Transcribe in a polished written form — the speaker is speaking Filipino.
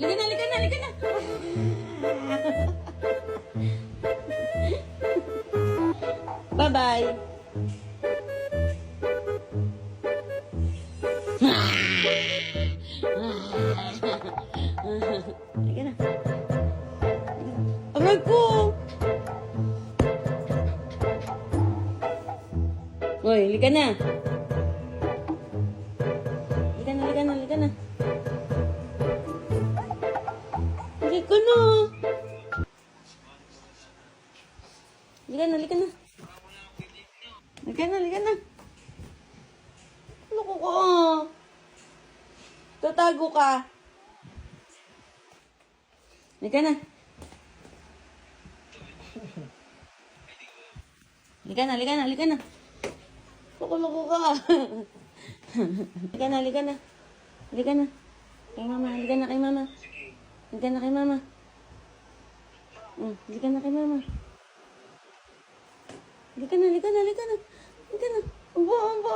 Liga na, liga na, liga na. Bye-bye. Liga na. Aray ko! Uy, liga na. Liga na, liga na, liga na. Liga na. Liga na, liga na. Liga na, liga na. Loko ko. Tatago ka. Liga na. Liga na, liga na, liga na. Loko-loko ka. Liga na, liga na. Liga na. Kay mama, liga na kay mama. Liga na kay mama. Liga na kay mama. Liga na, liga na, liga na. Liga na. Aba, aba.